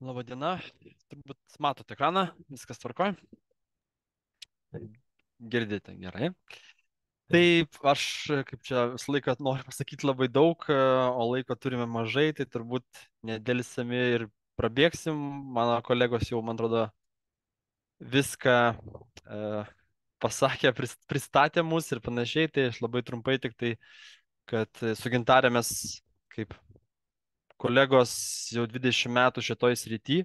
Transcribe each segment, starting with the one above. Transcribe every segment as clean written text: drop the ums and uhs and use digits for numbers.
Labadiena, turbūt matote ekraną, viskas tvarkoj, girdite gerai. Taip, aš kaip čia visą laiką noriu pasakyti labai daug, o laiko turime mažai, tai turbūt nedėlsami ir prabėgsim. Mano kolegos jau, man atrodo, viską pasakė, pristatė mus ir panašiai, tai aš labai trumpai tik tai, kad su Gintarė mes kaip kolegos jau 20 metų šitoj srity.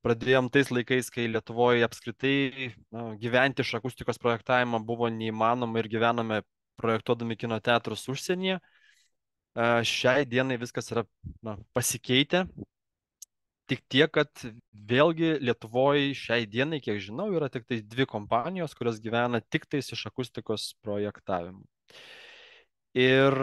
Pradėjom tais laikais, kai Lietuvoje apskritai gyventi iš akustikos projektavimo buvo neįmanoma ir gyvenome projektuodami kino teatrus užsienyje. Šiai dienai viskas yra pasikeitę. Tik tiek, kad vėlgi Lietuvoje šiai dienai, kiek žinau, yra tik tai 2 kompanijos, kurios gyvena tik tais iš akustikos projektavimo. Ir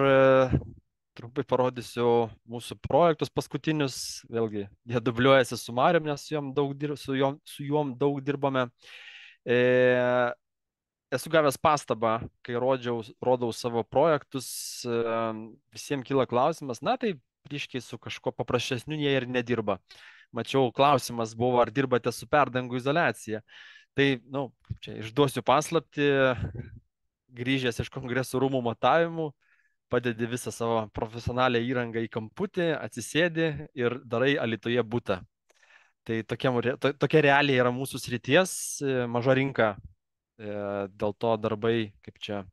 trumpai parodysiu mūsų projektus paskutinius. Vėlgi, jie dubliuojasi su Marium, nes su juom daug dirbame. Esu gavęs pastabą, kai rodau savo projektus, visiems kyla klausimas, na tai ryškiai su kažko paprastesniu jie ir nedirba. Mačiau, klausimas buvo, ar dirbate su perdangų izoliacija. Tai, čia išduosiu paslaptį, grįžęs iš Kongresų rūmų matavimų, padedi visą savo profesionalią įrangą į kamputį, atsisėdi ir darai Alytuje butą. Tai tokia realiai yra mūsų srities, maža rinka, dėl to darbai, kaip čia,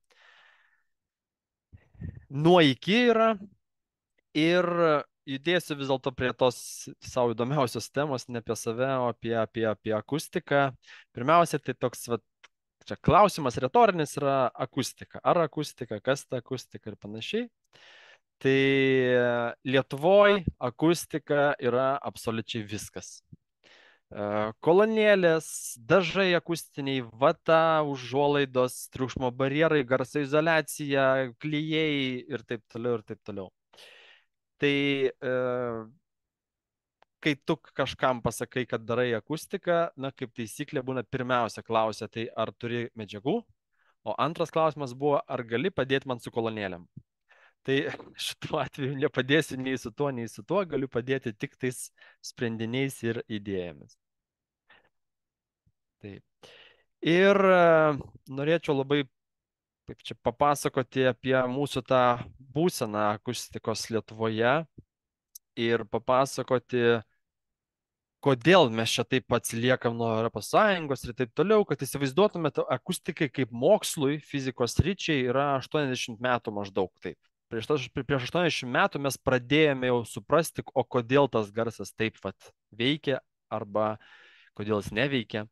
nuo iki yra. Ir judėsiu vis dėlto prie tos savo įdomiausios temos, ne apie save, o apie akustiką. Pirmiausia, tai toks, čia klausimas retorinis yra akustika. Ar akustika, kas ta akustika ir panašiai. Tai Lietuvoje akustika yra absoliučiai viskas. Kolonėlės, dažai akustiniai, vata, užuolaidos, triukšmo barjerai, garso izoliacija, klijai ir taip toliau ir taip toliau. Tai kai tu kažkam pasakai, kad darai akustiką, kaip taisyklė būna pirmiausia klausia, tai ar turi medžiagų, o antras klausimas buvo, ar gali padėti man su kolonėlėm. Tai šituo atveju nepadėsiu nei su tuo, galiu padėti tik tais sprendiniais ir idėjomis. Taip. Ir norėčiau labai čia papasakoti apie mūsų tą būseną akustikos Lietuvoje ir papasakoti, kodėl mes čia taip atsiliekam nuo ES ir taip toliau, kad įsivaizduotumėte, akustikai kaip mokslui, fizikos sričiai yra 80 metų maždaug taip. Prieš 80 metų mes pradėjome jau suprasti, o kodėl tas garsas taip veikia arba kodėl jis neveikia.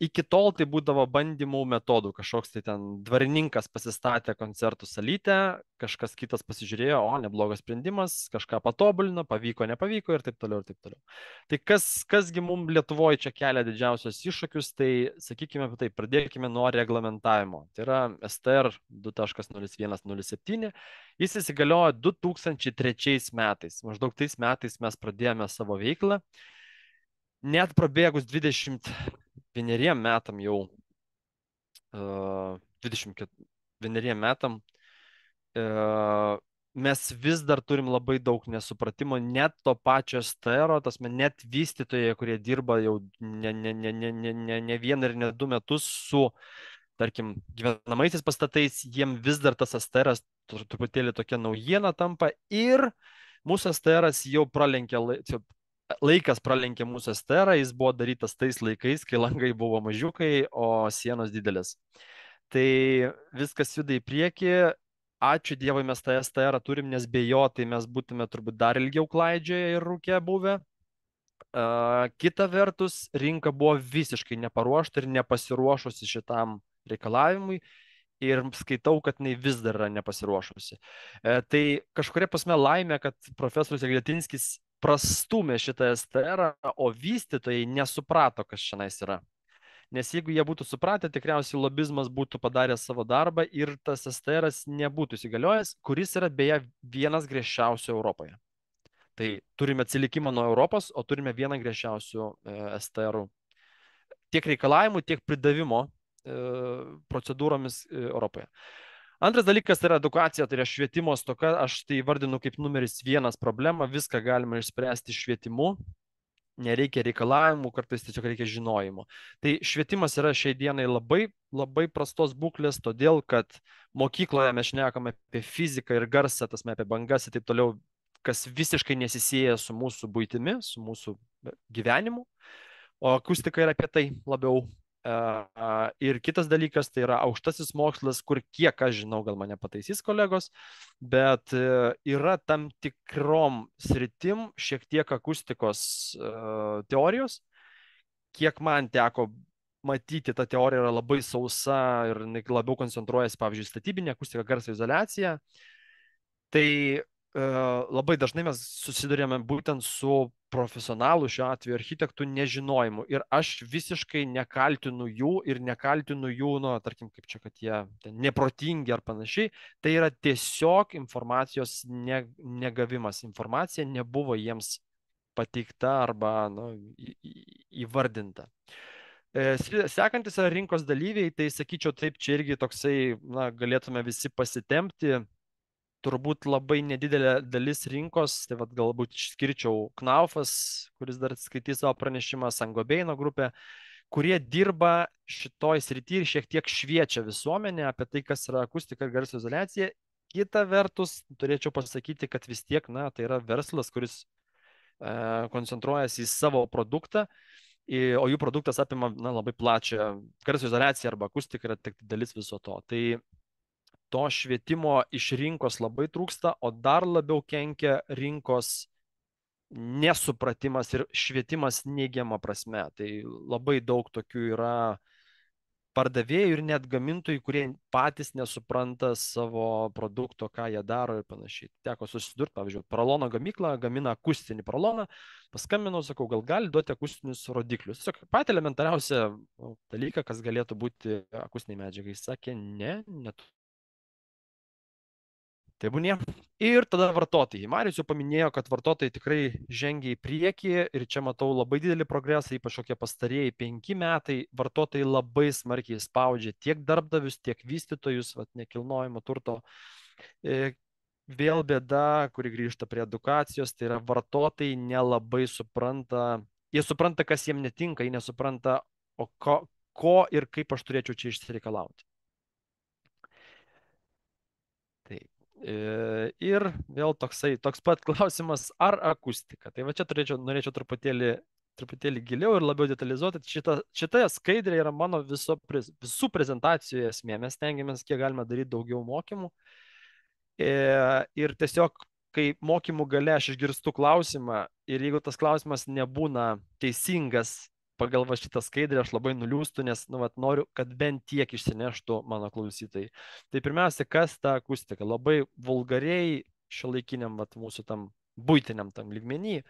Iki tol tai būdavo bandymų metodų, kažkoks tai ten dvarininkas pasistatė koncertų salytę, kažkas kitas pasižiūrėjo, o neblogas sprendimas, kažką patobulino, pavyko, nepavyko ir taip toliau ir taip toliau. Tai kasgi mums Lietuvoje čia kelia didžiausios iššūkius, tai sakykime taip, pradėkime nuo reglamentavimo. Tai yra STR 2.0107, jis įsigaliojo 2003 metais, maždaug tais metais mes pradėjome savo veiklą. Net prabėgus 21 metam jau, 21 metam, mes vis dar turim labai daug nesupratimo, net to pačio STR, net vystytojai, kurie dirba jau ne vieną ir ne 2 metus su, tarkim, gyvenamaisiais pastatais, jiem vis dar tas STR truputėlį tokia naujiena tampa ir mūsų STR jau laikas pralenkė mūsų STR, jis buvo darytas tais laikais, kai langai buvo mažiukai, o sienos didelės. Tai viskas juda į priekį, ačiū Dievui mes tą STR turim, nes be jo tai mes būtume turbūt dar ilgiau klaidžioje ir rūke buvę. Kita vertus, rinka buvo visiškai neparuošta ir nepasiruošusi šitam reikalavimui. Ir skaitau, kad jinai vis dar yra nepasiruošusi. Tai kažkuria prasme laimė, kad profesorius Jaglėtinskis prastumė šitą STR, o vystytojai nesuprato, kas šiandien yra. Nes jeigu jie būtų supratę, tikriausiai lobizmas būtų padaręs savo darbą ir tas STR nebūtų įsigaliojęs, kuris yra beje vienas griežčiausių Europoje. Tai turime atsilikimą nuo Europos, o turime vieną griežčiausių STR tiek reikalavimų, tiek pridavimo procedūromis Europoje. Antras dalykas tai yra edukacija, tai yra švietimo stoka. Aš tai vardinu kaip numeris 1 problemą, viską galima išspręsti švietimu. nereikia reikalavimų, kartais tiesiog reikia žinojimo. Tai švietimas yra šiai dienai labai, labai prastos būklės, todėl kad mokykloje mes šnekame apie fiziką ir garsą, tasme apie bangas ir taip toliau, kas visiškai nesisėja su mūsų būtimi, su mūsų gyvenimu, o akustika yra apie tai labiau. Ir kitas dalykas, tai yra aukštasis mokslas, kur kiek aš žinau, gal mane pataisys kolegos, bet yra tam tikrom sritim šiek tiek akustikos teorijos. Kiek man teko matyti, ta teorija yra labai sausa ir labiau koncentruojasi, pavyzdžiui, statybinė akustika, garso izoliacija. Tai labai dažnai mes susidurėme būtent su profesionalų, šiuo atveju architektų nežinojimu. Ir aš visiškai nekaltinu jų ir nekaltinu jų, nu, tarkim, kaip čia, kad jie neprotingi ar panašiai. Tai yra tiesiog informacijos negavimas. Informacija nebuvo jiems pateikta arba nu, įvardinta. Sekantis yra rinkos dalyviai, tai sakyčiau taip, čia irgi toksai, na, galėtume visi pasitempti. Turbūt labai nedidelė dalis rinkos, tai vad galbūt išskirčiau Knaufas, kuris dar skaitys savo pranešimą, Sangobeino grupė, kurie dirba šitoj srity ir šiek tiek šviečia visuomenę apie tai, kas yra akustika ir garso izoliacija. Kita vertus, turėčiau pasakyti, kad vis tiek, na, tai yra verslas, kuris koncentruojasi į savo produktą, o jų produktas apima, na, labai plačią garso izoliaciją arba akustika yra tik dalis viso to. Tai to švietimo iš rinkos labai trūksta, o dar labiau kenkia rinkos nesupratimas ir švietimas neigiama prasme. Tai labai daug tokių yra pardavėjų ir net gamintojų, kurie patys nesupranta savo produkto, ką jie daro ir panašiai. Teko susidurti, pavyzdžiui, Paralono gamykla gamina akustinį paraloną, paskambinau, sakau, gal gali duoti akustinius rodiklius. Tiesiog patį elementariausią dalyką, kas galėtų būti akustiniai medžiagai. Jis sakė, ne, net. Tai būnė. Ir tada vartotojai. Marius jau paminėjo, kad vartotojai tikrai žengia į priekį ir čia matau labai didelį progresą, ypač kokie pastarieji 5 metai. Vartotojai labai smarkiai spaudžia tiek darbdavius, tiek vystytojus, nekilnojamo turto. Vėl bėda, kuri grįžta prie edukacijos, tai yra vartotojai nelabai supranta, jie supranta, kas jiems netinka, jie nesupranta, o ko ir kaip aš turėčiau čia išsireikalauti. Tai ir vėl toks pat klausimas, ar akustika. Tai va čia norėčiau truputėlį giliau ir labiau detalizuoti. Šita skaidrė yra mano visų prezentacijų esmė. Mes stengiamės, kiek galime daryti daugiau mokymų. Ir tiesiog, kai mokymų gale aš išgirstu klausimą ir jeigu tas klausimas nebūna teisingas pagal va šitą skaidrę, aš labai nuliūstu, nes noriu, kad bent tiek išsineštų mano klausytojai. Tai pirmiausia, kas ta akustika? Labai vulgariai šiuolaikiniam mūsų tam buitiniam tam lygmenį.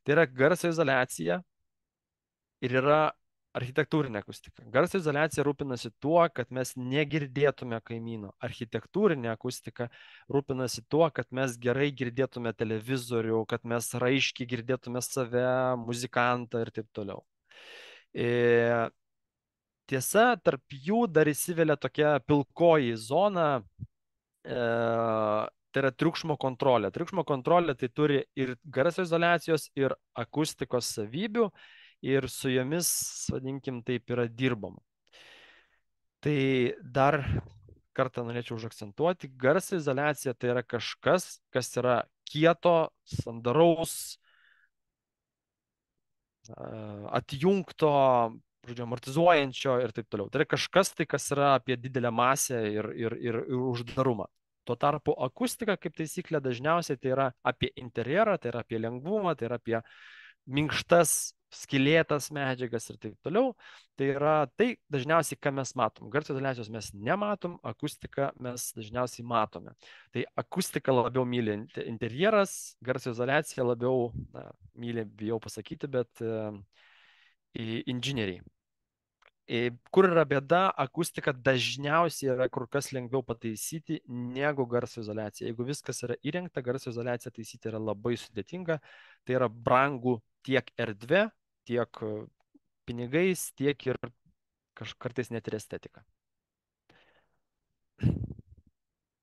Tai yra garso izoliacija ir yra architektūrinė akustika. Garso izoliacija rūpinasi tuo, kad mes negirdėtume kaimyno. Architektūrinė akustika rūpinasi tuo, kad mes gerai girdėtume televizorių, kad mes raiškiai girdėtume save, muzikantą ir taip toliau. Tiesa, tarp jų dar įsivelia tokia pilkoji zona, tai yra triukšmo kontrolė. Triukšmo kontrolė tai turi ir garso izoliacijos, ir akustikos savybių, ir su jomis, vadinkim, taip yra dirbama. Tai dar kartą norėčiau užakcentuoti, garso izoliacija tai yra kažkas, kas yra kieto, sandaraus, atjungto, žodžiu, amortizuojančio ir taip toliau. Tai yra kažkas, kas yra apie didelę masę ir uždarumą. Tuo tarpu akustika, kaip taisyklė, dažniausiai tai yra apie interjerą, tai yra apie lengvumą, tai yra apie minkštas, skylėtas medžiagas ir taip toliau. Tai yra tai dažniausiai, ką mes matom. Garso izoliacijos mes nematom, akustiką mes dažniausiai matome. Tai akustika labiau myli interjeras, garso izoliacija labiau myli, bijau pasakyti, bet inžinieriai. Kur yra bėda, akustika dažniausiai yra kur kas lengviau pataisyti negu garso izoliacija. Jeigu viskas yra įrengta, garso izoliaciją taisyti yra labai sudėtinga. Tai yra brangu tiek erdvė, tiek pinigais, tiek ir kartais net ir estetika.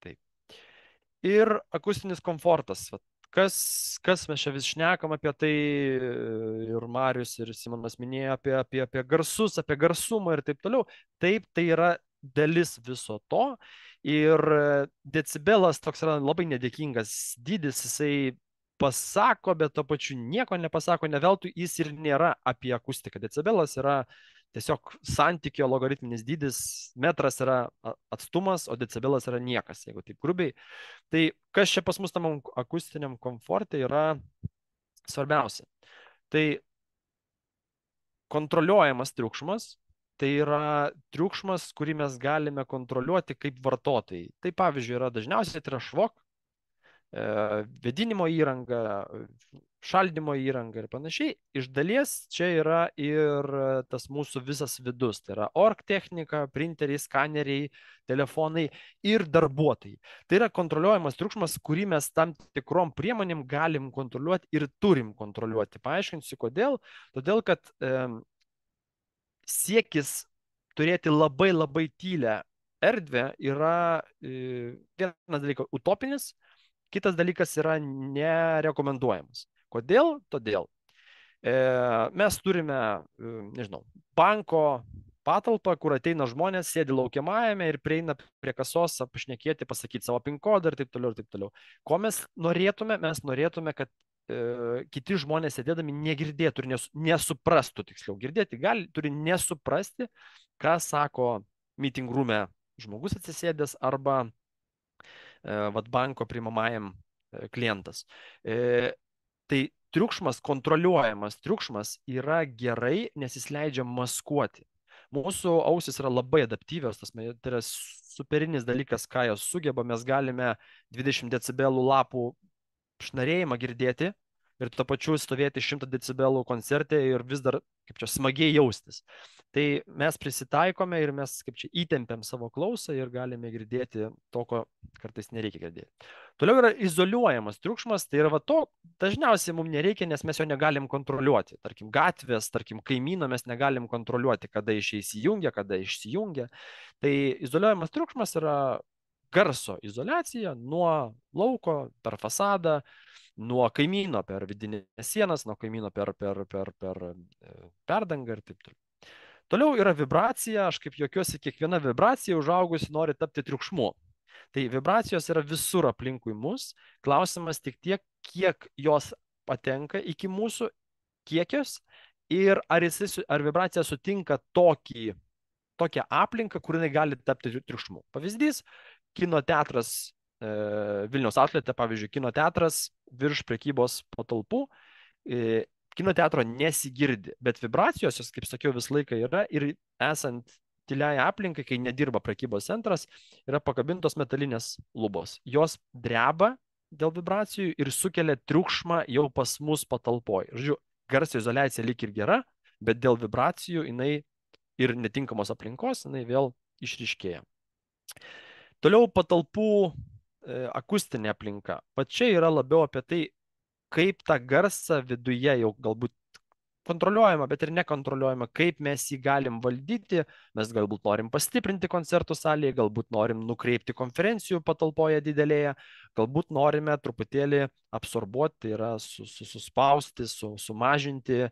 Taip. Ir akustinis komfortas. kas mes čia vis šnekam apie tai, ir Marius, ir Simonas minėjo apie garsus, apie garsumą ir taip toliau. Taip, tai yra dalis viso to. Ir decibelas toks yra labai nedėkingas dydis, jisai pasako, bet to pačiu nieko nepasako, ne veltui jis ir nėra apie akustiką. Decibelas yra tiesiog santykio logaritminis dydis, metras yra atstumas, o decibelas yra niekas, jeigu taip grubiai. Tai kas čia pas mus tam akustiniam komforte yra svarbiausia? Tai kontroliuojamas triukšmas, tai yra triukšmas, kurį mes galime kontroliuoti kaip vartotojai. Tai pavyzdžiui yra dažniausiai tai yra švok, vėdinimo įranga, šaldymo įranga ir panašiai. Iš dalies čia yra ir tas mūsų visas vidus. Tai yra orgtechnika, printeriai, skaneriai, telefonai ir darbuotojai. Tai yra kontroliuojamas triukšmas, kurį mes tam tikrom priemonėm galim kontroliuoti ir turim kontroliuoti. Paaiškinsiu kodėl. Todėl, kad siekis turėti labai labai tylę erdvę yra vienas dalykas utopinis, kitas dalykas yra nerekomenduojamas. Kodėl? Todėl mes turime, nežinau, banko patalpą, kur ateina žmonės, sėdi laukiamajame ir prieina prie kasos apšnekėti, pasakyti savo PIN kodą ir taip toliau ir taip toliau. Ko mes norėtume? Mes norėtume, kad kiti žmonės sėdėdami negirdėtų ir nesuprastų, tiksliau girdėti gali, turi nesuprasti, ką sako meeting room'e žmogus atsisėdęs arba vat banko priimamajam klientas. Tai triukšmas, kontroliuojamas triukšmas yra gerai, nes jis leidžia maskuoti. Mūsų ausis yra labai adaptyvios, tai yra superinis dalykas, ką jos sugeba, mes galime 20 decibelų lapų šnarėjimą girdėti ir tuo pačiu stovėti 100 decibelų koncerte ir vis dar, kaip čia, smagiai jaustis. Tai mes prisitaikome ir mes, kaip čia, įtempiam savo klausą ir galime girdėti to, ko kartais nereikia girdėti. Toliau yra izoliuojamas triukšmas, tai yra va to, dažniausiai mums nereikia, nes mes jo negalim kontroliuoti. Tarkim, gatvės, tarkim, kaimyno mes negalim kontroliuoti, kada iš įsijungia, kada išsijungia. Tai izoliuojamas triukšmas yra garso izoliacija nuo lauko per fasadą, nuo kaimyno per vidinės sienas, nuo kaimyno per perdangą ir taip toliau. Toliau yra vibracija, aš kaip juokiuosi, kiekviena vibracija užaugusi nori tapti triukšmu. Tai vibracijos yra visur aplinkui mus, klausimas tik tiek, kiek jos patenka iki mūsų, kiekios ir ar vibracija sutinka tokią aplinką, kur jinai gali tapti triukšmu. Pavyzdys, kino teatras Vilniaus Outlete, pavyzdžiui, kino teatras virš prekybos patalpų, kino teatro nesigirdi, bet vibracijos, jos, kaip sakiau, visą laiką yra ir esant tyliai aplinkai, kai nedirba prekybos centras, yra pakabintos metalinės lubos. Jos dreba dėl vibracijų ir sukelia triukšmą jau pas mus patalpoje. Žodžiu, garso izoliacija lyg ir gera, bet dėl vibracijų jinai ir netinkamos aplinkos, jinai vėl išryškėja. Toliau patalpų akustinė aplinka. Pačia yra labiau apie tai, kaip tą garsą viduje jau galbūt kontroliuojama, bet ir nekontroliuojama, kaip mes jį galim valdyti. Mes galbūt norim pastiprinti koncertų salėje, galbūt norim nukreipti konferencijų patalpoje didelėje, galbūt norime truputėlį absorbuoti, tai yra suspausti, sumažinti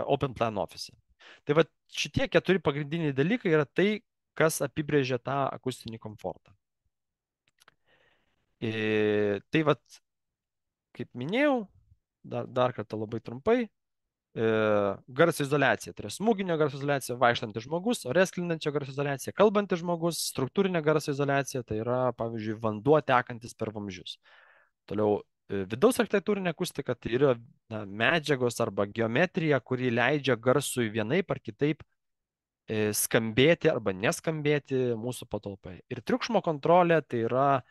open plan office. Tai va šitie 4 pagrindiniai dalykai yra tai, kas apibrėžia tą akustinį komfortą. Tai vat, kaip minėjau, dar kartą labai trumpai, garso izoliacija, tai yra smūginio garso izoliacija, vaikštantis žmogus, ore sklindančio garso izoliacija, kalbantis žmogus, struktūrinė garso izoliacija, tai yra, pavyzdžiui, vanduo tekantis per vamzdžius. Toliau, vidaus architektūrinė akustika, tai yra medžiagos arba geometrija, kuri leidžia garsui vienaip ar kitaip skambėti arba neskambėti mūsų patalpai. Ir triukšmo kontrolė, tai yra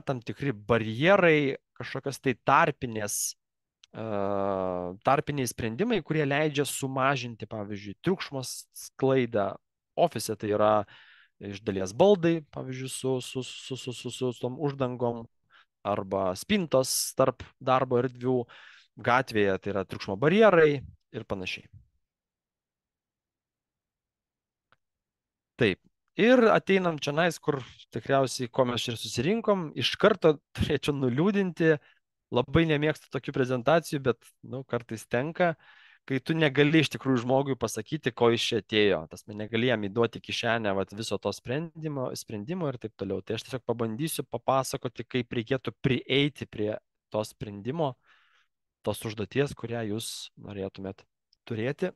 tam tikri barjerai, kažkokios tai tarpiniai sprendimai, kurie leidžia sumažinti, pavyzdžiui, triukšmo sklaidą. Ofise tai yra iš dalies baldai, pavyzdžiui, su tom uždangom, arba spintos tarp darbo erdvių, gatvėje tai yra triukšmo barjerai ir panašiai. Taip. Ir ateinam čia, kur tikriausiai, ko mes čia susirinkom, iš karto turėčiau nuliūdinti, labai nemėgstu tokių prezentacijų, bet, nu, kartais tenka, kai tu negali iš tikrųjų žmogui pasakyti, ko iš čia atėjo. Tas man negali jam įduoti kišenę vat, viso to sprendimo ir taip toliau. Tai aš tiesiog pabandysiu papasakoti, kaip reikėtų prieiti prie to sprendimo, tos užduoties, kurią jūs norėtumėt turėti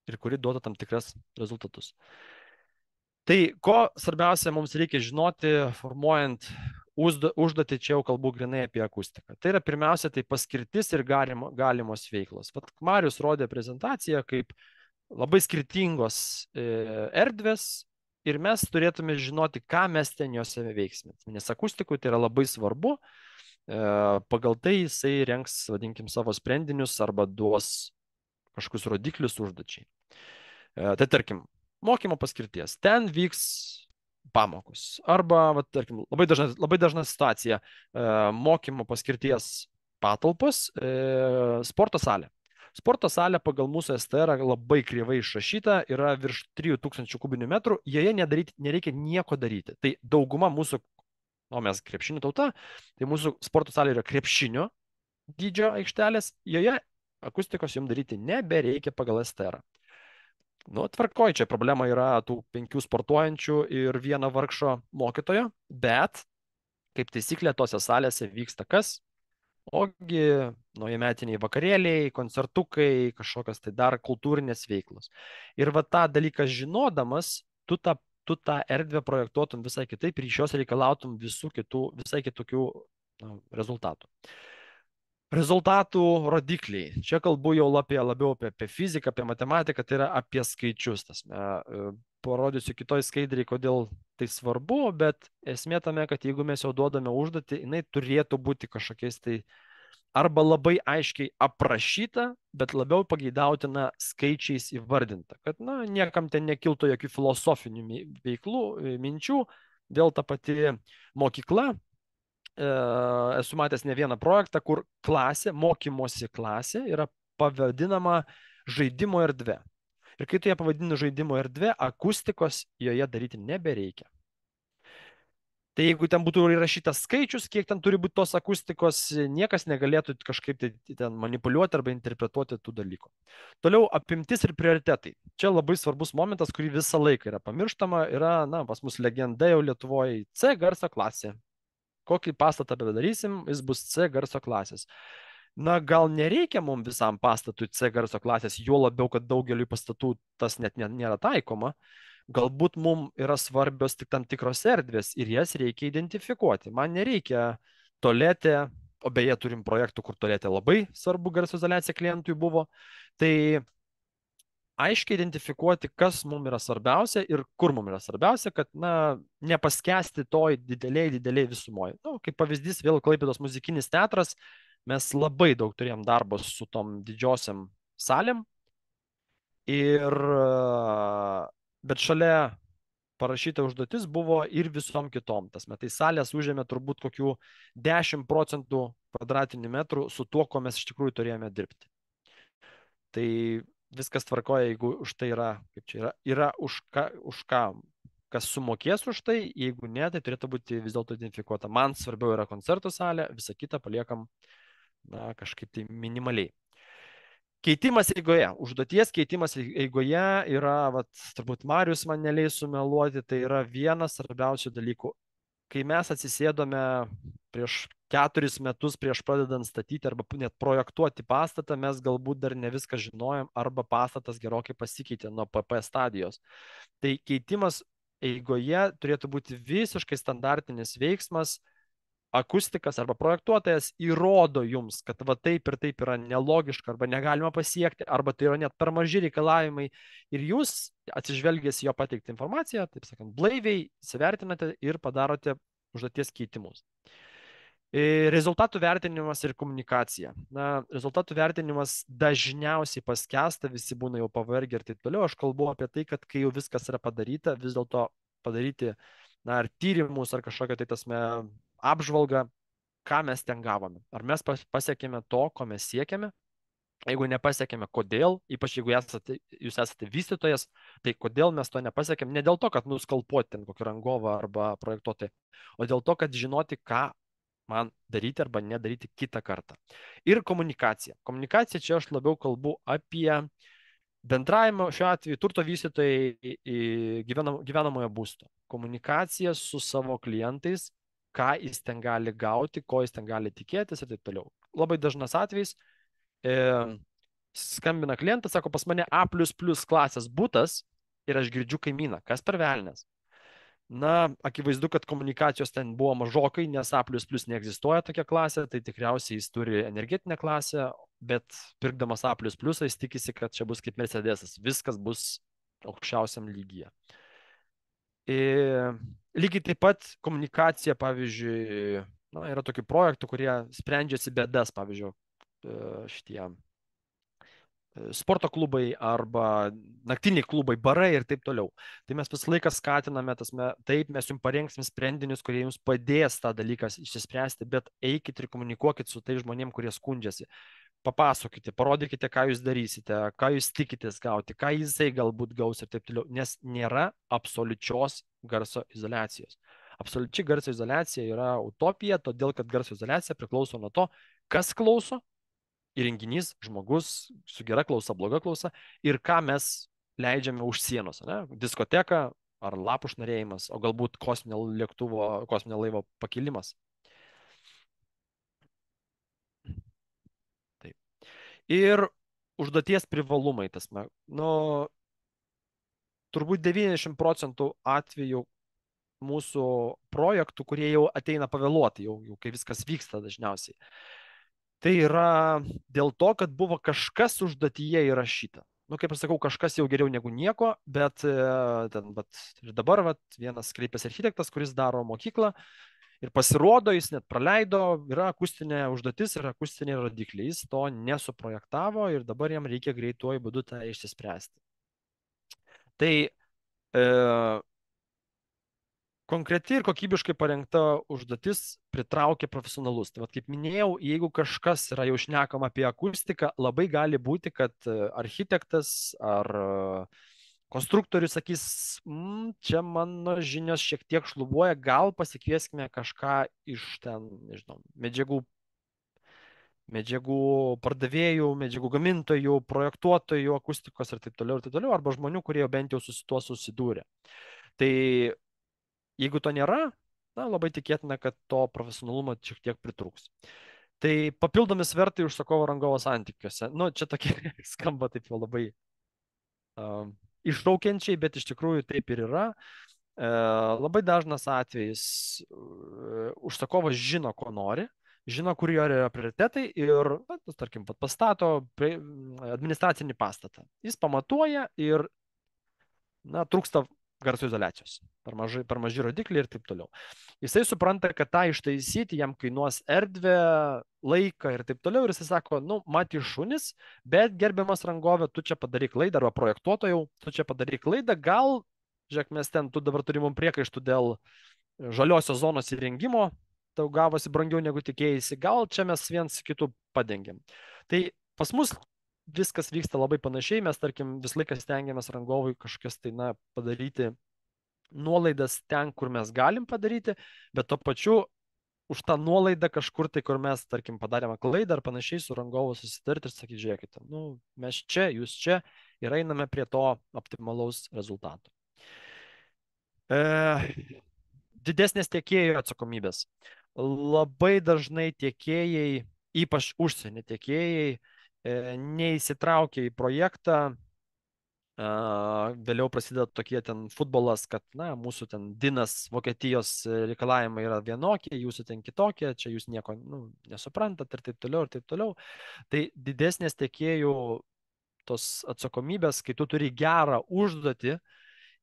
ir kuri duoda tam tikras rezultatus. Tai ko svarbiausia mums reikia žinoti, formuojant užduotį, čia jau kalbu grinai apie akustiką. Tai yra pirmiausia, tai paskirtis ir galimos veiklos. Vat Marius rodė prezentaciją kaip labai skirtingos erdvės ir mes turėtume žinoti, ką mes ten juose veiksime. Nes akustikui tai yra labai svarbu, pagal tai jisai renks, vadinkim, savo sprendinius arba duos kažkokius rodiklius užduočiai. Tai tarkim, mokymo paskirties. Ten vyks pamokos. Arba, va, tarkim, labai dažna situacija. Mokymo paskirties patalpos, sporto salė. Sporto salė pagal mūsų STR labai kreivai išrašyta, yra virš 3000 kubinių metrų, joje nereikia nieko daryti. Tai dauguma mūsų, o mes krepšinio tauta, tai mūsų sporto salė yra krepšinio dydžio aikštelės, joje akustikos jums daryti nebereikia pagal STR. Nu, tvarkoj, čia problema yra tų 5 sportuojančių ir vieno vargšo mokytojo, bet kaip taisyklė tose salėse vyksta kas? Ogi naujametiniai vakarėliai, koncertukai, kažkokios tai dar kultūrinės veiklos. Ir va tą dalyką žinodamas, tu tą erdvę projektuotum visai kitaip ir iš jos reikalautum visai kitokių rezultatų. Rezultatų rodikliai. Čia kalbu jau labiau apie fiziką, apie matematiką, tai yra apie skaičius. Parodysiu kitoj skaidriai, kodėl tai svarbu, bet esmė tame, kad jeigu mes jau duodame užduotį, jinai turėtų būti kažkokiais tai arba labai aiškiai aprašyta, bet labiau pageidautina skaičiais įvardinta. Kad, na, niekam ten nekiltų jokių filosofinių minčių, vėl ta pati mokykla. Esu matęs ne vieną projektą, kur mokymosi klasė yra pavadinama žaidimo erdvė. Ir kai tu ją pavadini žaidimo erdvė, akustikos joje daryti nebereikia. Tai jeigu ten būtų įrašytas skaičius, kiek ten turi būti tos akustikos, niekas negalėtų kažkaip tai ten manipuliuoti arba interpretuoti tų dalykų. Toliau apimtis ir prioritetai. Čia labai svarbus momentas, kurį visą laiką yra pamirštama, yra, na, pas mus legenda jau Lietuvoje C garso klasė. Kokį pastatą bedarysim, jis bus C garso klasės. Na, gal nereikia mums visam pastatui C garso klasės, juo labiau, kad daugeliu pastatų tas net nėra taikoma. Galbūt mums yra svarbios tik tam tikros erdvės ir jas reikia identifikuoti. Man nereikia tualetė, o beje turim projektų, kur tualetė labai svarbu garso izoliacija klientui buvo. Tai aiškiai identifikuoti, kas mums yra svarbiausia ir kur mums yra svarbiausia, kad, na, nepaskesti toj dideliai visumoje. Nu, kaip pavyzdys, vėl Klaipėdos muzikinis teatras, mes labai daug turėjom darbo su tom didžiosiam salėm, bet šalia parašyta užduotis buvo ir visom kitom. Tai salės užėmė turbūt kokių 10% kvadratinių metrų su tuo, ko mes iš tikrųjų turėjome dirbti. Tai viskas tvarkoja, jeigu už tai yra už ką, kas sumokės už tai, jeigu ne, tai turėtų būti vis dėlto identifikuota. Man svarbiau yra koncertų salė, visą kitą paliekam, na, kažkaip tai minimaliai. Keitimas eigoje. Užduoties keitimas eigoje yra, vat, turbūt Marius man neleis sumeluoti, tai yra vienas svarbiausių dalykų. Kai mes atsisėdome prieš 4 metus prieš pradedant statyti arba net projektuoti pastatą, mes galbūt dar ne viską žinojom arba pastatas gerokai pasikeitė nuo PP stadijos. Tai keitimas eigoje turėtų būti visiškai standartinis veiksmas. Akustikas arba projektuotojas įrodo jums, kad va taip ir taip yra nelogiška arba negalima pasiekti, arba tai yra net per maži reikalavimai ir jūs atsižvelgęs jo pateiktą informaciją, taip sakant, blaiviai įsivertinate ir padarote užduoties keitimus. Rezultatų vertinimas ir komunikacija. Na, rezultatų vertinimas dažniausiai paskęsta, visi būna jau pavargę ir taip toliau. Aš kalbu apie tai, kad kai jau viskas yra padaryta, vis dėlto padaryti, na, ar tyrimus, ar kažkokią tai tasme apžvalgą, ką mes ten gavome. Ar mes pasiekėme to, ko mes siekiame? Jeigu nepasiekėme, kodėl? Ypač jeigu jūs esate vystytojas, tai kodėl mes to nepasiekėme? Ne dėl to, kad nuskalpuoti ten kokį rangovą arba projektuoti, o dėl to, kad žinoti, ką man daryti arba nedaryti kitą kartą. Ir komunikacija. Komunikacija čia aš labiau kalbu apie bendravimo, šiuo atveju turto vystytojai gyvenamojo būsto. Komunikacija su savo klientais, ką jis ten gali gauti, ko jis ten gali tikėtis ir taip toliau. Labai dažnas atvejis, skambina klientas, sako, pas mane A++ klasės būtas ir aš girdžiu kaimyną. Kas per velnės? Na, akivaizdu, kad komunikacijos ten buvo mažokai, nes A++ neegzistuoja tokia klasė, tai tikriausiai jis turi energetinę klasę, bet pirkdamas A++ jis tikisi, kad čia bus kaip Mercedesas, viskas bus aukščiausiam lygyje. Ir lygiai taip pat komunikacija, pavyzdžiui, na, yra tokių projektų, kurie sprendžiasi bėdas, pavyzdžiui, šitie sporto klubai arba naktiniai klubai, barai ir taip toliau. Tai mes visą laiką skatiname, taip mes jums parengsim sprendinius, kurie jums padės tą dalyką išsispręsti, bet eikit ir komunikuokit su tai žmonėm, kurie skundžiasi. Papasakokite, parodykite, ką jūs darysite, ką jūs tikitės gauti, ką jisai galbūt gaus ir taip toliau, nes nėra absoliučios garso izoliacijos. Absoliučiai garso izoliacija yra utopija, todėl kad garso izoliacija priklauso nuo to, kas klauso, įrenginys, žmogus su gera klausa, bloga klausa ir ką mes leidžiame už sienos, ne? Diskoteka ar lapų šnarėjimas, o galbūt kosminio laivo pakilimas. Taip. Ir užduoties privalumai, nu, turbūt 90% atvejų mūsų projektų, kurie jau ateina pavėluoti, jau kai viskas vyksta dažniausiai. Tai yra dėl to, kad buvo kažkas užduotyje įrašyta. Nu, kaip aš sakau, kažkas jau geriau negu nieko, bet ir dabar vienas kreipėsi architektas, kuris daro mokyklą ir pasirodo, jis net praleido, yra akustinė užduotis ir akustiniai rodikliai. Jis to nesuprojektavo ir dabar jam reikia greituoju būdu tą išsispręsti. Tai konkreti ir kokybiškai parengta užduotis pritraukia profesionalus. Tai kaip minėjau, jeigu kažkas yra jau šnekama apie akustiką, labai gali būti, kad architektas ar konstruktorius sakys, čia mano žinios šiek tiek šlubuoja, gal pasikvieskime kažką iš ten, nežinau, medžiagų pardavėjų, medžiagų gamintojų, projektuotojų, akustikos ir taip toliau, arba žmonių, kurie bent jau su tuo susidūrė. Tai jeigu to nėra, na, labai tikėtina, kad to profesionalumo šiek tiek pritrūks. Tai papildomi svertai užsakovo rangovo santykiuose. Nu, čia tokie skamba taip jau labai iššaukiančiai, bet iš tikrųjų taip ir yra. Labai dažnas atvejis, užsakovas žino, ko nori, žino, kur jo yra prioritetai ir, tarkim, pastato administracinį pastatą. Jis pamatuoja ir, na, trūksta garso izoliacijos, per maži rodikliai ir taip toliau. Jisai supranta, kad tą ištaisyti jam kainuos erdvę, laiką ir taip toliau, ir jisai sako, nu, matys šunis, bet gerbiamas rangovė, tu čia padaryk klaidą, arba projektuotojau, tu čia padaryk klaidą, gal, žiūrėk, mes ten, tu dabar turimum priekaištų dėl žaliosios zonos įrengimo, tau gavosi brangiau negu tikėjai, gal čia mes viens kitų padengiam. Tai pas mus viskas vyksta labai panašiai, mes, tarkim, vis laiką stengiamės rangovui kažkas tai, na, padaryti nuolaidas ten, kur mes galim padaryti, bet to pačiu už tą nuolaidą kažkur tai, kur mes, tarkim, padarėme klaidą ar panašiai, su rangovu susitarti ir sakyti, žiūrėkite, nu, mes čia, jūs čia ir einame prie to optimalaus rezultato. Didesnės tiekėjų atsakomybės. Labai dažnai tiekėjai, ypač užsienio tiekėjai, neįsitraukia į projektą, vėliau prasideda tokie ten futbolas, kad, na, mūsų ten Dinas Vokietijos reikalavimai yra vienokie, jūsų ten kitokie, čia jūs nieko, nu, nesuprantat ir taip toliau, ir taip toliau. Tai didesnės tiekėjų tos atsakomybės, kai tu turi gerą užduotį,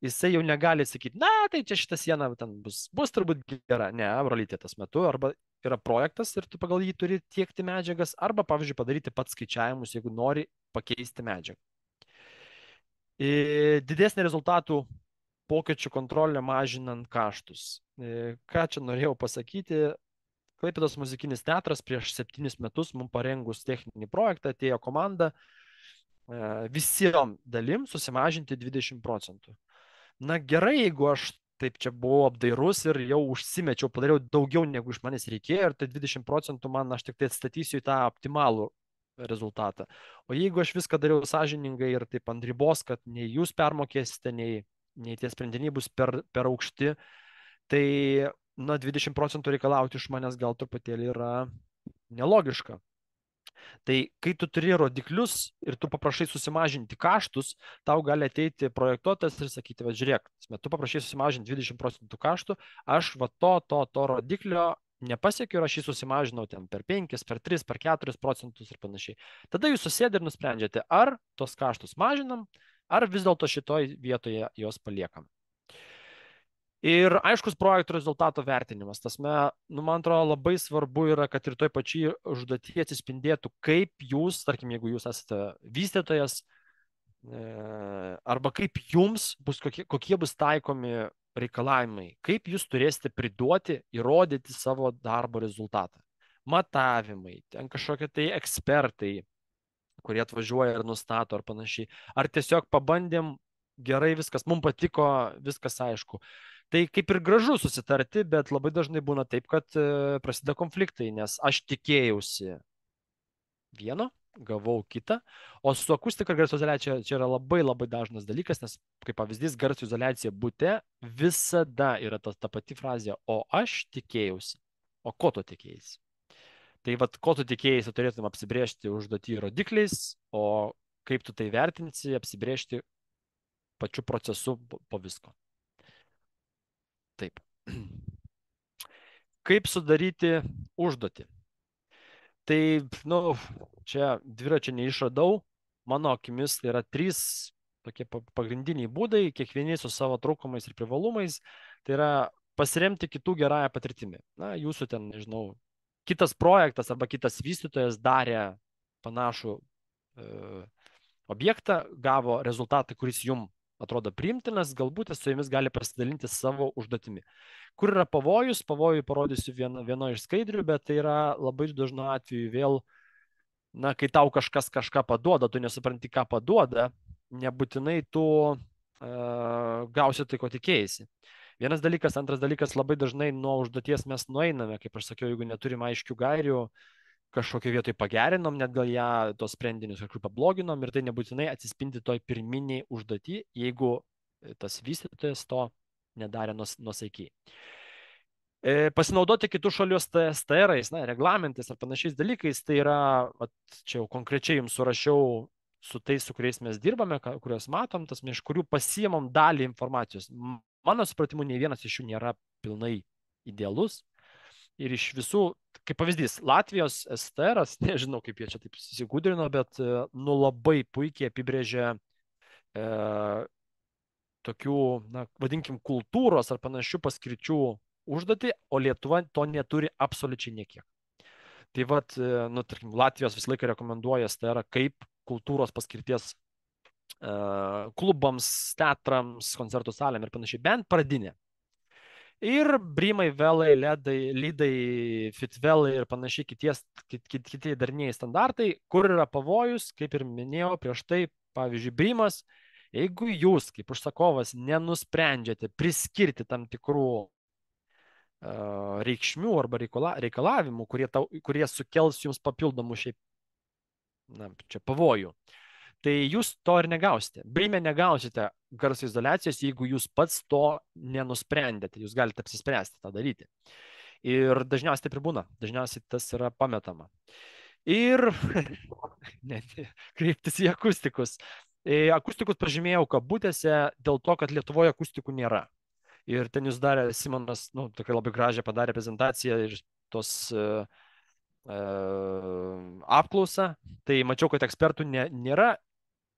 jisai jau negali sakyti, na, tai čia šitą sieną ten bus turbūt gera. Ne, brolytė tas metu, arba yra projektas ir tu pagal jį turi tiekti medžiagas, arba, pavyzdžiui, padaryti pats skaičiavimus, jeigu nori pakeisti medžiagą. Didesnė rezultatų pokyčių kontrolė mažinant kaštus. Ką čia norėjau pasakyti? Klaipėdos muzikinis teatras prieš 7 metus mums parengus techninį projektą atėjo komanda visiem dalim susimažinti 20%. Na gerai, jeigu aš taip čia buvau apdairus ir jau užsimečiau, padariau daugiau negu iš manęs reikėjo ir tai 20% man aš tik tai atstatysiu į tą optimalų rezultatą. O jeigu aš viską dariau sąžiningai ir taip ant ribos, kad nei jūs permokėsite, nei tie sprendiniai bus per aukšti, tai na 20% reikalauti iš manęs gal truputėlį yra nelogiška. Tai kai tu turi rodiklius ir tu paprašai susimažinti kaštus, tau gali ateiti projektuotojas ir sakyti, va žiūrėk, tu paprašai susimažinti 20% kaštų, aš va to rodiklio nepasiekiu ir aš jį susimažinau ten per 5, per 3, per 4% ir panašiai. Tada jūs susėdė ir nusprendžiate, ar tos kaštus mažinam, ar vis dėlto šitoj vietoje jos paliekam. Ir aiškus projektų rezultato vertinimas. Nu, man atrodo, labai svarbu yra, kad ir toj pačiai užduotyje atsispindėtų, kaip jūs, tarkim, jeigu jūs esate vystytojas, arba kaip jums bus, kokie bus taikomi reikalavimai, kaip jūs turėsite priduoti, įrodyti savo darbo rezultatą. Matavimai, ten kažkokie tai ekspertai, kurie atvažiuoja ir nustato ar panašiai. Ar tiesiog pabandėm, gerai viskas, mums patiko, viskas aišku. Tai kaip ir gražu susitarti, bet labai dažnai būna taip, kad prasideda konfliktai, nes aš tikėjausi vieno, gavau kitą, o su akustika ir garso izoliacija čia yra labai labai dažnas dalykas, nes kaip pavyzdys garso izoliacija bute visada yra ta pati frazė, o aš tikėjausi. O ko tu tikėjai? Tai vad, ko tu tikėjai, turėtum apsibriežti užduotį rodikliais, o kaip tu tai vertinsi, apsibriežti pačiu procesu po visko. Taip. Kaip sudaryti užduotį? Tai, nu, čia dviračio neišradau, mano akimis tai yra 3 tokie pagrindiniai būdai, kiekvieni su savo trūkumais ir privalumais, tai yra pasiremti kitų gerąją patirtimį. Na, jūsų ten, nežinau, kitas projektas arba kitas vystytojas darė panašų objektą, gavo rezultatą, kuris jums atrodo priimtinas, galbūt su jumis gali pasidalinti savo užduotimi. Kur yra pavojus? Pavojų parodysiu vieno iš skaidrių, bet tai yra labai dažnu atveju vėl, na, kai tau kažkas kažką paduoda, tu nesupranti, ką paduoda, nebūtinai tu gausi tai, ko tikėjai. Vienas dalykas, antras dalykas, labai dažnai nuo užduoties mes nueiname, kaip aš sakiau, jeigu neturim aiškių gairių, kažkokią vietoj pagerinom, net gal ją tos sprendinius kažkaip pabloginom ir tai nebūtinai atsispindi toj pirminiai užduotį, jeigu tas vystytojas to nedarė nuosaikiai. Pasinaudoti kitų šalių STR-ais, reglamentais ar panašiais dalykais, tai yra, čia jau konkrečiai jums surašiau su tais, su kuriais mes dirbame, kuriuos matom, iš kurių pasiemam dalį informacijos. Mano supratimu, nei vienas iš jų nėra pilnai idealus. Ir iš visų, kaip pavyzdys, Latvijos STR-as, nežinau kaip jie čia taip susigudrino, bet nu labai puikiai apibrėžia tokių, na, vadinkim, kultūros ar panašių paskirčių užduotį, o Lietuva to neturi absoliučiai niekiek. Tai vat, nu, tarkim, Latvijos visą laiką rekomenduoja STR kaip kultūros paskirties klubams, teatrams, koncertų salėm ir panašiai, bent pradinė. Ir brimai, velai, lydai, fitvelai ir panašiai kiti darniai standartai, kur yra pavojus, kaip ir minėjau prieš tai, pavyzdžiui, brimas, jeigu jūs kaip užsakovas nenusprendžiate priskirti tam tikrų reikšmių arba reikalavimų, kurie sukels jums papildomų šiaip, na, čia pavojų, tai jūs to ir negausite. Brime negausite garso izoliacijos, jeigu jūs pats to nenusprendėte. Jūs galite apsispręsti tą daryti. Ir dažniausiai taip ir būna. Dažniausiai tas yra pametama. Ir kreiptis į akustikus. Akustikus pažymėjau kabutėse dėl to, kad Lietuvoje akustikų nėra. Ir ten jūs darė Simonas, nu, tikrai labai gražią padarė prezentaciją ir tos apklausą. Tai mačiau, kad ekspertų nėra.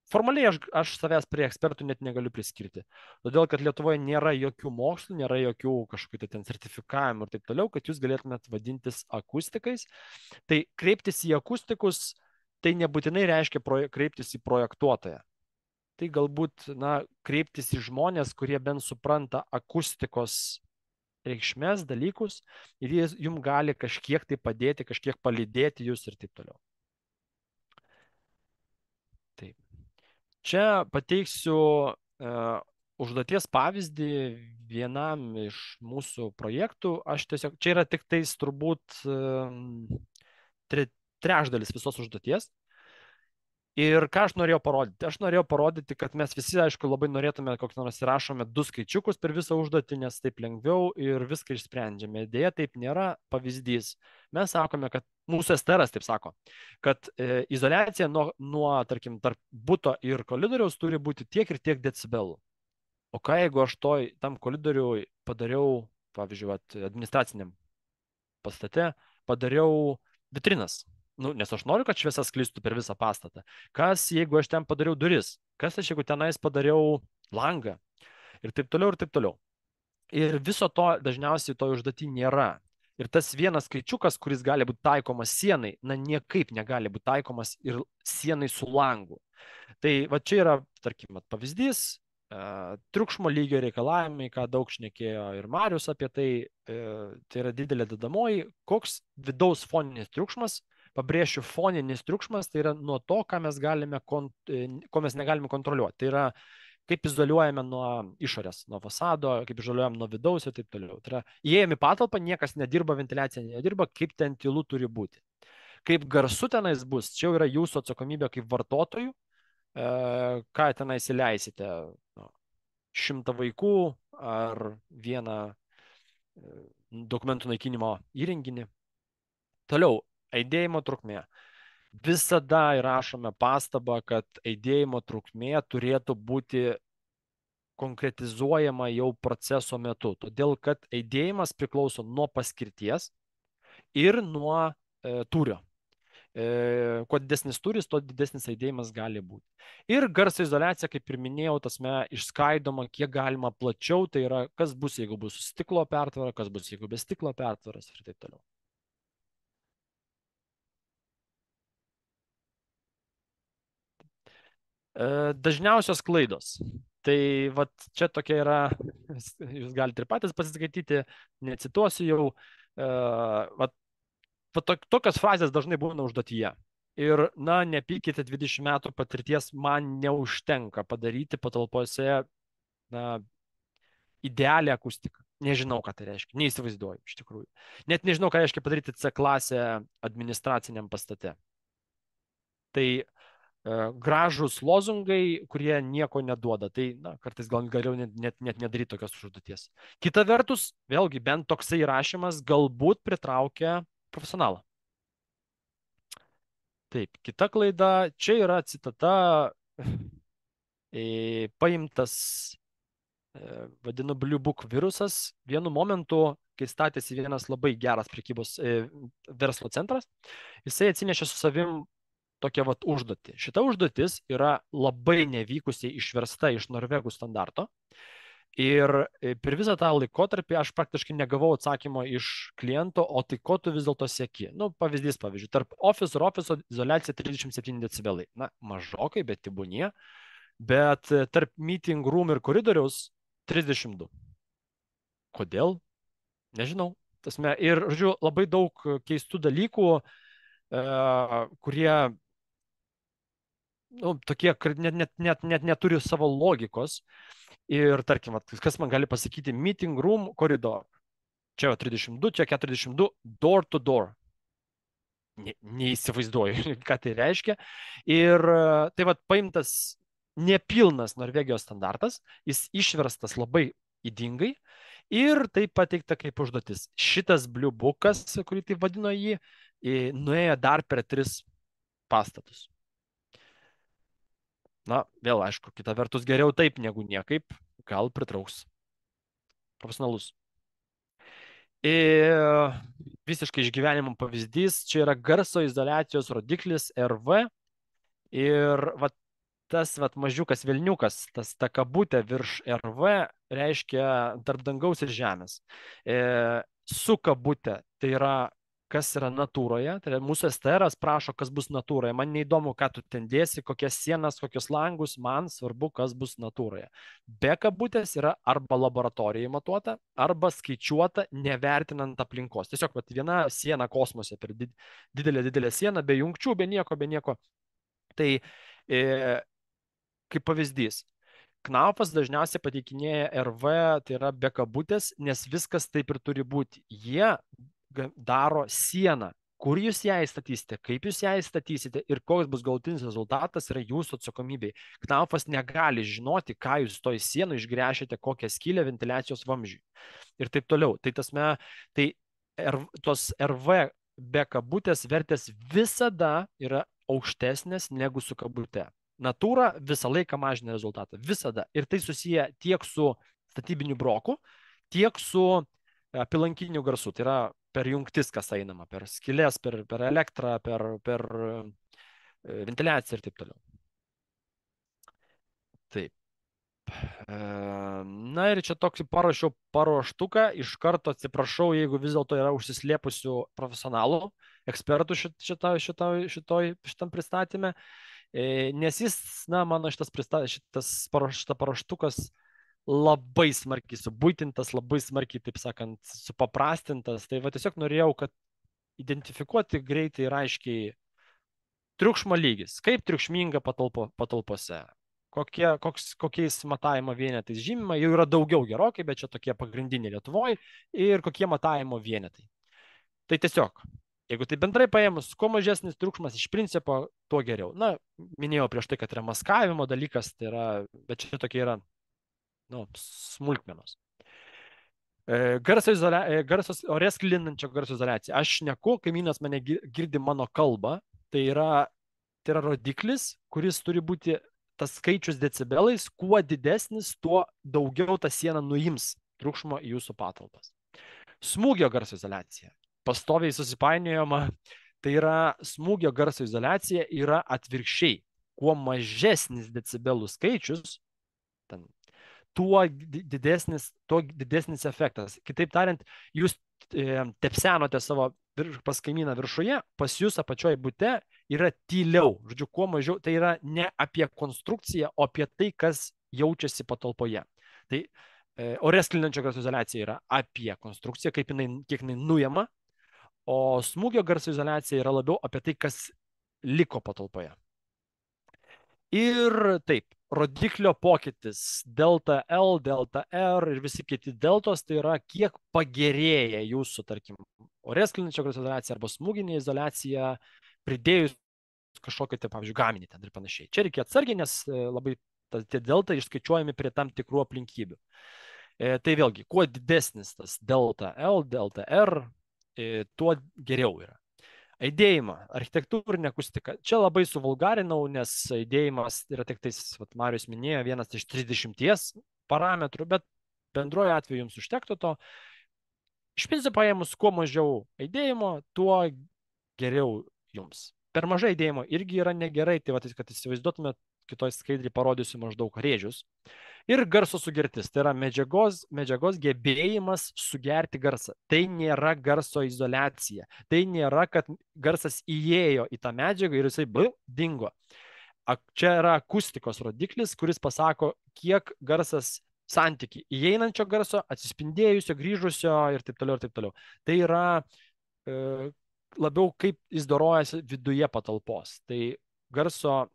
Formaliai aš savęs prie ekspertų net negaliu priskirti. Todėl, kad Lietuvoje nėra jokių mokslų, nėra jokių kažkokių ten sertifikavimų ir taip toliau, kad jūs galėtumėt vadintis akustikais. Tai kreiptis į akustikus, tai nebūtinai reiškia kreiptis į projektuotoją. Tai galbūt, na, kreiptis į žmonės, kurie bent supranta akustikos reikšmės dalykus ir jie jums gali kažkiek tai padėti, kažkiek palydėti jūs ir taip toliau. Taip. Čia pateiksiu užduoties pavyzdį vienam iš mūsų projektų. Aš tiesiog, čia yra tik tais turbūt trečdalis visos užduoties. Ir ką aš norėjau parodyti? Aš norėjau parodyti, kad mes visi, aišku, labai norėtume, kokį nors įrašome 2 skaičiukus per visą užduotį, nes taip lengviau ir viską išsprendžiame. Dėja, taip nėra. Pavyzdys. Mes sakome, kad mūsų STRas taip sako, kad izoliacija nuo, tarkim, tarp buto ir koridoriaus turi būti tiek ir tiek decibelų. O ką jeigu aš tam koridoriui padariau, pavyzdžiui, administraciniam pastate, padariau vitrinas? Nu, nes aš noriu, kad šviesa sklistų per visą pastatą. Kas, jeigu aš ten padariau duris? Kas aš, jeigu tenais padariau langą? Ir taip toliau, ir taip toliau. Ir viso to dažniausiai to užduotį nėra. Ir tas vienas skaičiukas, kuris gali būti taikomas sienai, na, niekaip negali būti taikomas ir sienai su langu. Tai va čia yra, tarkim, pavyzdys, triukšmo lygio reikalavimai, ką daug šnekėjo ir Marius apie tai, tai yra didelė dedamoji, koks vidaus foninis triukšmas. Pabrėšiu, foninis triukšmas tai yra nuo to, ko mes negalime kontroliuoti. Tai yra, kaip izoliuojame nuo išorės, nuo fasado, kaip izoliuojame nuo vidaus ir taip toliau. Tai yra, įėjame į patalpą, niekas nedirba, ventiliacija nedirba, kaip ten tylu turi būti. Kaip garsu tenais bus, čia yra jūsų atsakomybė kaip vartotojų, ką tenais įleisite. 100 vaikų ar vieną dokumentų naikinimo įrenginį. Toliau. Aidėjimo trukmė. Visada įrašome pastabą, kad aidėjimo trukmė turėtų būti konkretizuojama jau proceso metu, todėl kad aidėjimas priklauso nuo paskirties ir nuo tūrio. Kuo didesnis tūris, tuo didesnis aidėjimas gali būti. Ir garso izoliacija, kaip ir minėjau, tasme išskaidoma kiek galima plačiau, tai yra kas bus, jeigu bus stiklo pertvara, kas bus, jeigu be stiklo pertvaras ir taip toliau. Dažniausios klaidos. Tai vat čia tokia yra, jūs galite ir patys pasiskaityti, necituosiu jau, tokios frazės dažnai būna užduotyje. Ir, na, nepykite, 20 metų patirties man neužtenka padaryti patalpose, na, idealią akustiką. Nežinau, ką tai reiškia, neįsivaizduoju iš tikrųjų. Net nežinau, ką reiškia padaryti C klasę administraciniam pastate. Tai gražūs lozungai, kurie nieko neduoda. Tai, na, kartais gal geriau net nedaryti tokios užduoties. Kita vertus, vėlgi, bent toksai rašymas galbūt pritraukia profesionalą. Taip, kita klaida, čia yra citata, paimtas, vadinu, Blue Book virusas. Vienu momentu, kai statėsi vienas labai geras prekybos verslo centras, jisai atsinešė su savim tokia vat užduotį. Šita užduotis yra labai nevykusiai išversta iš norvegų standarto. Ir per visą tą laikotarpį aš praktiškai negavau atsakymo iš kliento, o tai ko tu vis dėlto sieki. Nu, pavyzdys, pavyzdžiui, tarp ofiso ir ofiso izoliacija 37 decibelai. Na, mažokai, bet tebūnie. Bet tarp meeting room ir koridoriaus 32. Kodėl? Nežinau. Tasme, ir, žodžiu, labai daug keistų dalykų, kurie tokie, net neturi savo logikos. Ir tarkim, kas man gali pasakyti, meeting room koridor. Čia 32, čia 42, door to door. Neįsivaizduoju, ką tai reiškia. Ir tai vat paimtas nepilnas Norvegijos standartas, jis išverstas labai ydingai ir tai pateikta kaip užduotis. Šitas Blue Bookas, kurį tai vadino jį, nuėjo dar per 3 pastatus. Na, vėl aišku, kita vertus geriau taip negu niekaip, gal pritrauks profesionalus. Ir visiškai išgyvenimo pavyzdys, čia yra garso izoliacijos rodiklis RV ir tas mažiukas vilniukas, ta kabutė virš RV reiškia tarp dangaus ir žemės. Su kabutė tai yra kas yra natūroje, tai mūsų STRas prašo, kas bus natūroje. Man neįdomu, ką tu ten dėsi, kokias sienas, kokius langus, man svarbu, kas bus natūroje. Be kabutės yra arba laboratorijai matuota, arba skaičiuota, nevertinant aplinkos. Tiesiog viena siena kosmose, per didelė siena, be jungčių, be nieko. Tai kaip pavyzdys, Knaufas dažniausiai pateikinėja RV, tai yra be kabutės, nes viskas taip ir turi būti. Jie daro sieną. Kur jūs ją įstatysite, kaip jūs ją įstatysite ir koks bus galutinis rezultatas yra jūsų atsakomybė. Knaufas negali žinoti, ką jūs toj sienų išgręšite, kokią skylę ventiliacijos vamzdžiui. Ir taip toliau. Tai tos RV be kabutės vertės visada yra aukštesnės negu su kabute. Natūra visą laiką mažina rezultatą. Visada. Ir tai susiję tiek su statybiniu broku, tiek su apilankiniu garsu. Tai yra per jungtis, kas einama, per skylės, per elektrą, per ventiliaciją ir taip toliau. Taip. Na ir čia tokį parašiau paruoštuką, iš karto atsiprašau, jeigu vis dėlto yra užsislėpusių profesionalų, ekspertų šitam pristatyme, nes jis, na, mano šita paruoštukas labai smarkiai subuitintas, labai smarkiai, taip sakant, supaprastintas, tai va tiesiog norėjau, kad identifikuoti greitai ir aiškiai triukšmo lygis, kaip triukšminga patalpose. Kokiais matavimo vienetais žymima, jau yra daugiau gerokai, bet čia tokie pagrindiniai Lietuvoje ir kokie matavimo vienetai. Tai tiesiog, jeigu tai bendrai paėmus, kuo mažesnis triukšmas iš principo, tuo geriau. Na, minėjau prieš tai, kad yra maskavimo dalykas, tai yra, bet čia tokie yra, nu, smulkmenos. Ore sklindančio garso izoliacija. Aš šneku, kaimynas mane girdi mano kalbą, tai yra rodiklis, kuris turi būti tas skaičius decibelais, kuo didesnis, tuo daugiau ta siena nuims triukšmo į jūsų patalpas. Smūgio garso izoliacija. Pastoviai susipainiojama, tai yra smūgio garso izoliacija yra atvirkščiai. Kuo mažesnis decibelų skaičius, tuo didesnis efektas. Kitaip tariant, jūs tepsenote savo pas kaimyną viršuje, pas jūs apačioje bute yra tyliau. Žodžiu, kuo mažiau, tai yra ne apie konstrukciją, o apie tai, kas jaučiasi patalpoje. Tai ore sklindančio garso izoliacija yra apie konstrukciją, kiek jinai nuima, o smūgio garso izoliacija yra labiau apie tai, kas liko patalpoje. Ir taip, rodiklio pokytis delta L, delta R ir visi kiti deltos, tai yra kiek pagerėja jūsų, tarkim, ore sklindančio garso izoliacija arba smūginė izoliacija pridėjus kažkokį, tai, pavyzdžiui, gaminį ten ir panašiai. Čia reikia atsargiai, nes labai tie delta išskaičiuojami prie tam tikrų aplinkybių. Tai vėlgi, kuo didesnis tas delta L, delta R, tuo geriau yra. Aidėjimą, architektūrinė akustika. Čia labai suvulgarinau, nes aidėjimas yra tik tais, Marius minėjo, vienas iš 30 parametrų, bet bendroju atveju jums užtektų to. Iš principo paėmus, kuo mažiau aidėjimo, tuo geriau jums. Per mažai aidėjimo irgi yra negerai, tai kad įsivaizduotumėt, kitoj skaidrį parodysiu maždaug rėžius. Ir garso sugertis, tai yra medžiagos gebėjimas sugerti garsą. Tai nėra garso izoliacija. Tai nėra, kad garsas įėjo į tą medžiagą ir jisai dingo. Čia yra akustikos rodiklis, kuris pasako, kiek garsas santykiai įeinančio garso, atsispindėjusio, grįžusio ir taip toliau ir taip toliau. Tai yra labiau kaip jis dorojasi viduje patalpos. Tai garso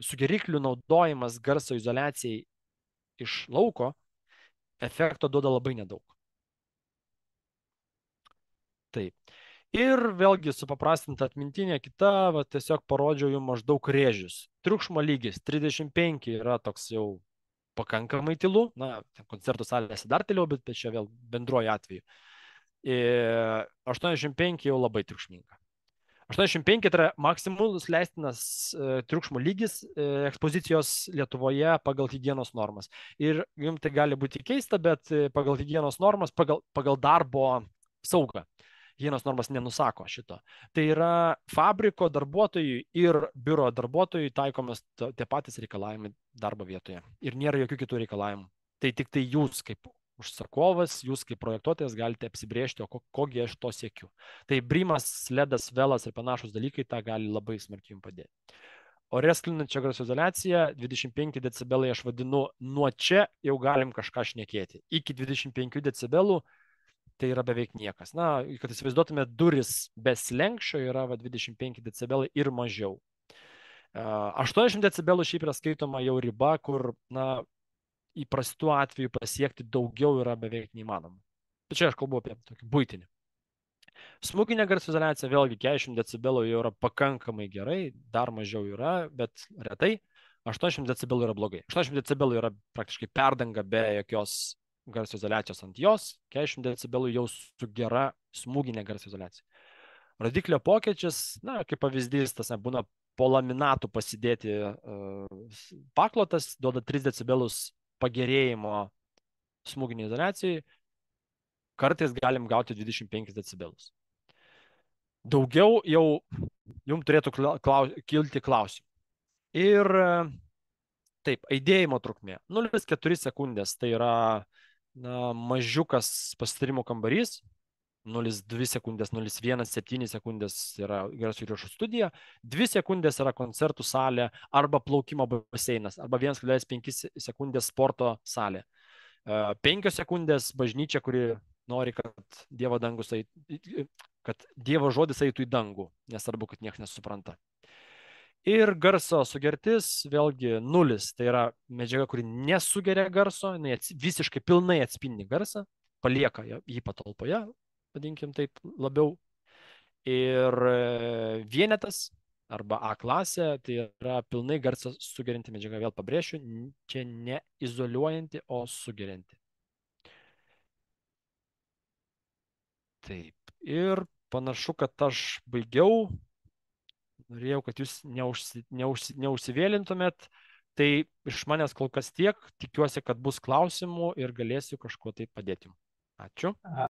sugeriklių naudojimas garso izoliacijai iš lauko efekto duoda labai nedaug. Taip. Ir vėlgi supaprastinta atmintinė kita, tiesiog parodžiau jums maždaug rėžius. Triukšmo lygis 35 yra toks jau pakankamai tylu, na, koncertų salėse dar tyliau, bet čia vėl bendroju atveju. 85 jau labai triukšminga. 85 tai yra maksimalus leistinas triukšmo lygis ekspozicijos Lietuvoje pagal higienos normas. Ir jums tai gali būti keista, bet pagal higienos normas, pagal darbo saugą, higienos normas nenusako šito. Tai yra fabriko darbuotojui ir biuro darbuotojui taikomas tie patys reikalavimai darbo vietoje. Ir nėra jokių kitų reikalavimų. Tai tik tai jūs kaip užsakovas, jūs kaip projektuotojas galite apsibrėžti, o kogi aš to siekiu. Tai brimas, ledas, velas ir panašus dalykai tą gali labai smarkiai jums padėti. Ore sklindančio garso izoliacija 25 decibelai aš vadinu, nuo čia jau galim kažką šnekėti. Iki 25 decibelų tai yra beveik niekas. Na, kad įsivaizduotume, duris be slenkščio yra 25 decibelai ir mažiau. 80 decibelų šiaip yra skaitoma jau riba, kur, na, įprastų atveju pasiekti daugiau yra beveik neįmanoma. Bet čia aš kalbu apie tokį būtinį. Smūginė garso izoliacija, vėlgi 40 decibelų jau yra pakankamai gerai, dar mažiau yra, bet retai. 80 decibelų yra blogai. 80 decibelų yra praktiškai perdanga be jokios garso izoliacijos ant jos, 40 decibelų jau su gera smūginė garso izoliacija. Rodiklio pokyčius, na, kaip pavyzdys, tas būna po laminatų pasidėti paklotas, duoda 3 decibelus pagerėjimo smūginį izoliacijai, kartais galim gauti 25 decibelus. Daugiau jau jums turėtų kilti klausimų. Ir taip, aidėjimo trukmė. 0,4 sekundės tai yra mažiukas pasitarimo kambarys, 0,2 sekundės, 0,17 sekundės yra garso įrašų studija, 2 sekundės yra koncertų salė arba plaukimo baseinas, arba 1,5 sekundės sporto salė. 5 sekundės bažnyčia, kuri nori, kad Dievo dangus kad Dievo žodis eitų į dangų, nesvarbu, kad niekas nesupranta. Ir garso sugertis, vėlgi 0, tai yra medžiaga, kuri nesugeria garso, visiškai pilnai atspindi garsą, palieka jį patalpoje, vadinkim taip labiau. Ir vienetas arba A klasė, tai yra pilnai garsą sugerinti medžiaga, vėl pabrėšiu, čia ne izoliuojanti, o sugerinti. Taip, ir panašu, kad aš baigiau. Norėjau, kad jūs neužsivėlintumėt. Tai iš manęs kol kas tiek. Tikiuosi, kad bus klausimų ir galėsiu kažkuo tai padėti. Ačiū.